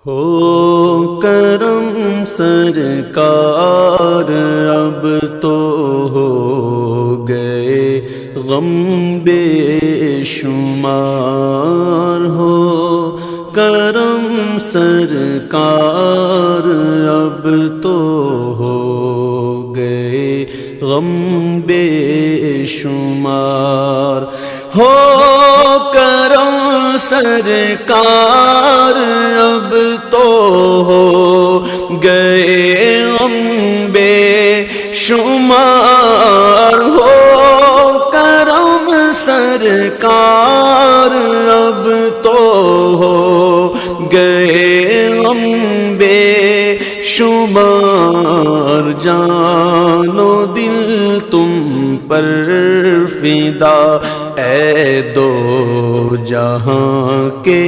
ہو کرم سرکار اب تو ہو گئے غم بے شمار، ہو کرم سرکار اب تو ہو گئے غم بے شمار، ہو کرم سرکار اب تو ہو گئے غم بے شمار، ہو کرم سرکار اب تو ہو گئے غم بے شمار، جان و دل تم پر فدا اے دو جہاں کے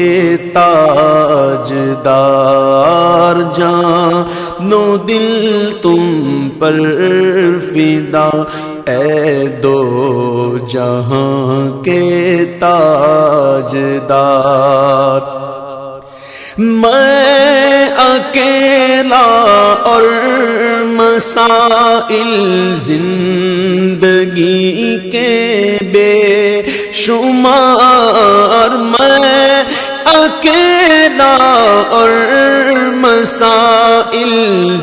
تاجدار، جان و دل تم پر فدا اے دو جہاں کے تاجدار، میں اکیلا اور مسائل زندگی کے بے شمار، میں اکیلا اور مسائل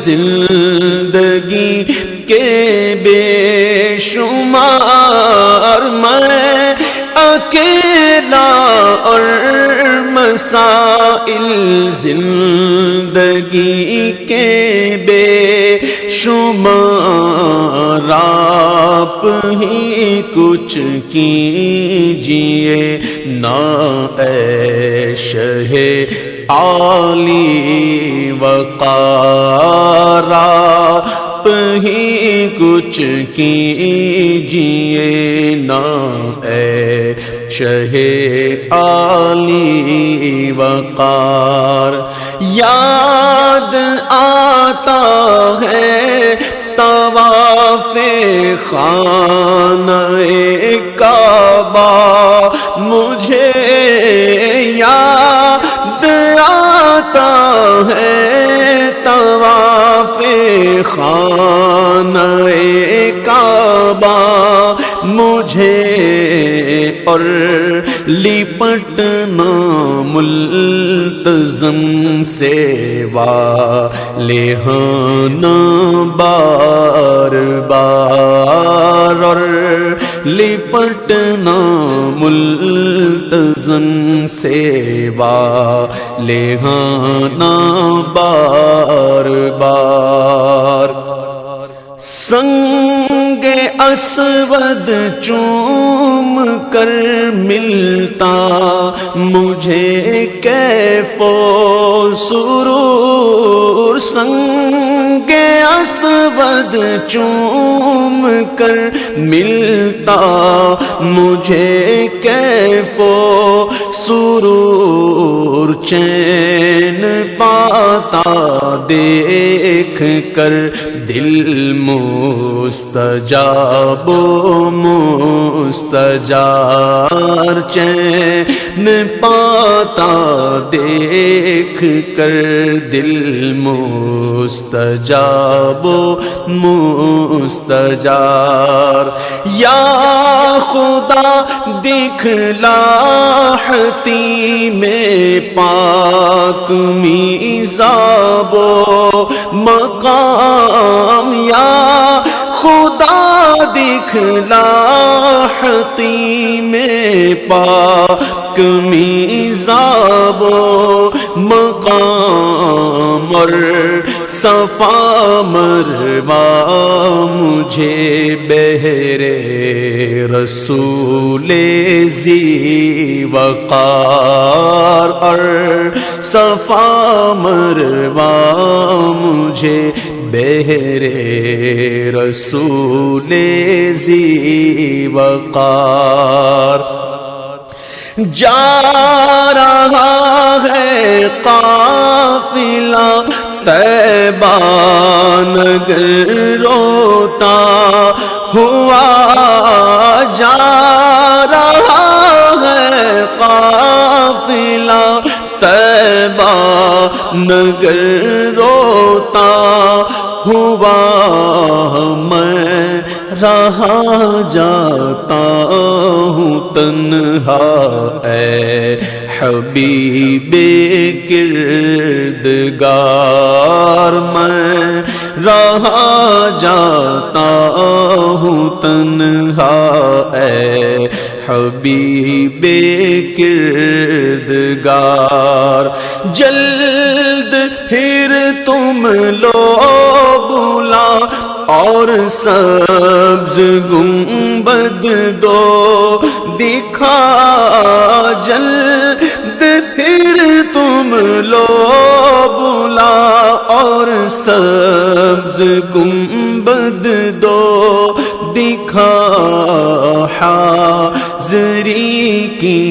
زندگی کے بے شمار، میں اکیلا اور مسائل زندگی کے بے شمار، آپ ہی کچھ کیجئے نا اے شہ عالی وقار، آپ ہی کچھ کیجئے نا اے شہ عالی وقار، یاد آتا ہے طواف خانہ کعبہ، مجھے یاد آتا ہے طواف خانہ کعبہ مجھے، اور لپٹنا ملتزم سے والہانہ بار بار، اور لپٹنا ملتزم سے والہانہ بار بار، سنگ اسود چوم کر ملتا مجھے کیف و سرور، سنگ اسود چوم کر ملتا مجھے کیف و سرور، چین پاتا دیکھ کر دل مستجاب و مستجار، چین پاتا دیکھ کر دل مستجاب و مستجار، یا خدا دکھلا میں پاک میزاب و مقام، یا خدا دکھلا میں پاک میزاب و مقام، اور صفا مروا مجھے بہرے رسول ذی وقار، اور صفا مروا مجھے بہرے رسول ذی وقار، جا رہا ہے قافلہ طیبہ نگر روتا ہوا، جا رہا ہے قافلہ طیبہ نگر روتا ہوا میں رہا جاتا ہوں تنہا، اے حبیب کردگار میں رہا جاتا ہوں تنہا، اے حبیب کردگار۔ جلد پھر تم لو بلا اور سبز گنبد دو دکھا، جلد پھر تم لو بلا اور سبز گنبد دو دکھا، حاضری کی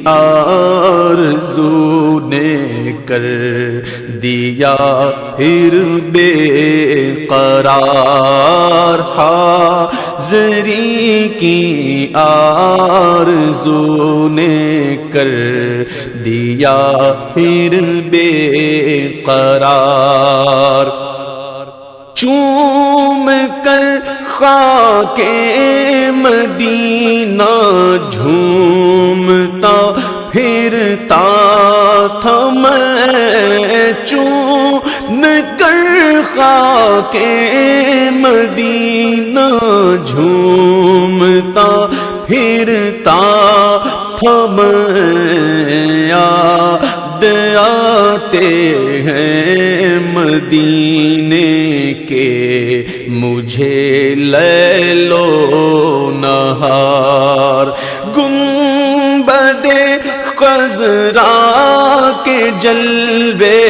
آرزو نے کر دیا پھر بے قرار، حاضری کی آرزو نے کر دیا پھر بے قرار۔ چوم کر خاک مدینہ جھومتا پھرتا تھا میں، چوم کر خاک مدینہ جھومتا پھرتا تھا میں، یاد آتے ہیں مدینے کے مجھے لیل و نہار، گنبد خضرا کے جلوے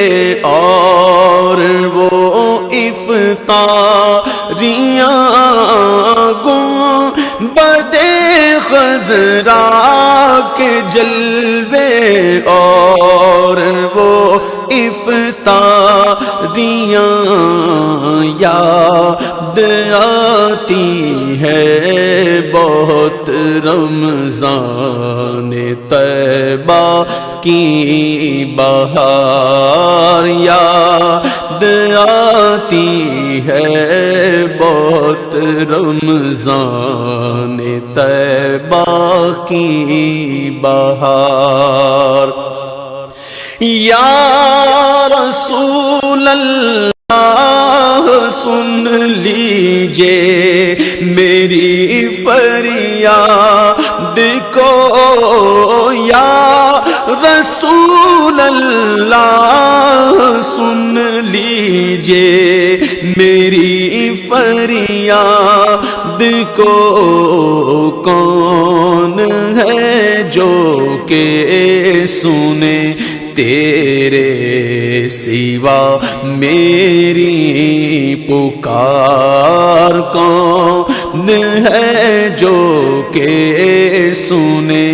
اور وہ افطاریاں، گنبد خضرا کے جلوے اور وہ افطاریاں، یاد آتی ہے بہت رمضان طیبہ کی بہار، یاد آتی ہے بہت رمضان طیبہ کی بہار۔ یا رسول اللہ سن لیجئے میری فریاد کو، یا رسول اللہ سن لیجئے میری فریاد کو، کون ہے جو کہ سنے تیرے سوا میری پکار، کون ہے جو کہ سنے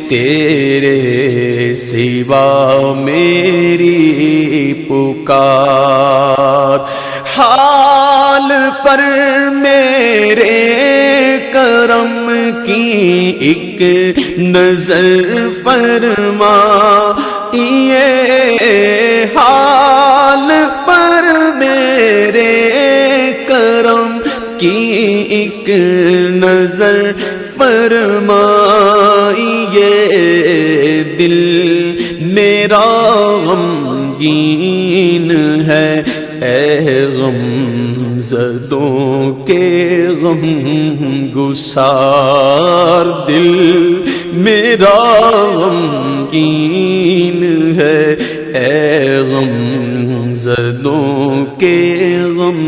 تیرے سوا میری پکار۔ حال پر میرے کرم کی ایک نظر فرما، یہ حال پر میرے کرم کی ایک نظر فرمائیے، دل میرا غمگین ہے، اے غم زدوں کے غم گسار، دل میرا غمگین ہے، اے غم زدوں کے غم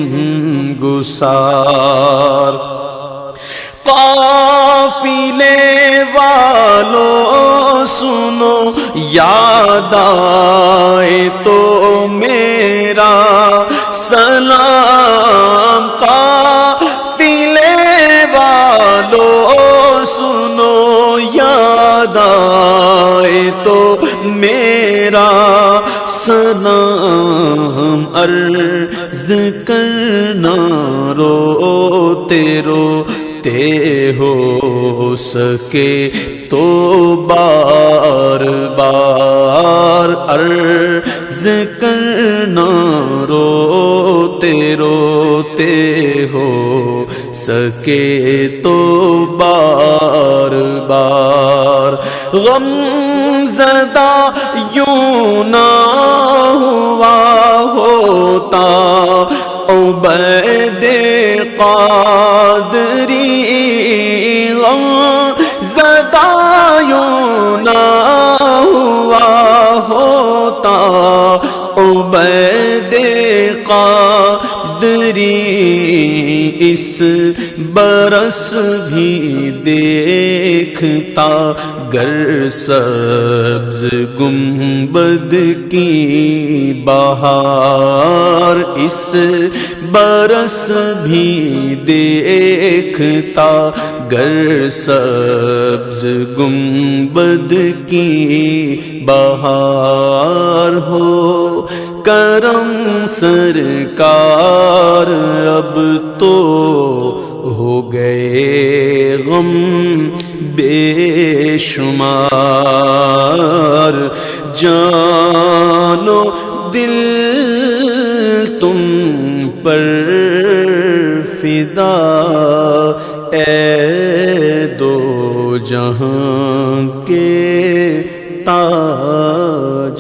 گسار۔ قافلے والوں سنو یاد آئے تو میرا سلام، قافلے والوں سنو یاد آئے تو میرا سلام، عرض کرنا روتے روتے ہو سکے تو بار بار عرض کرنا، روتے روتے ہو سکے تو بار بار. غم زدہ یوں نہ ہوا ہوتا عبید قادری، غم زدہ یوں نہ ہوا ہوتا عبید قادری، اس برس بھی دیکھتا گر سبز گنبد کی بہار، اس برس بھی دیکھتا گر سبز گنبد کی بہار. ہو کرم سرکار اب تو ہو گئے غم بے شمار، جان و دل تم پر فدا اے دو جہاں کے تاجدار.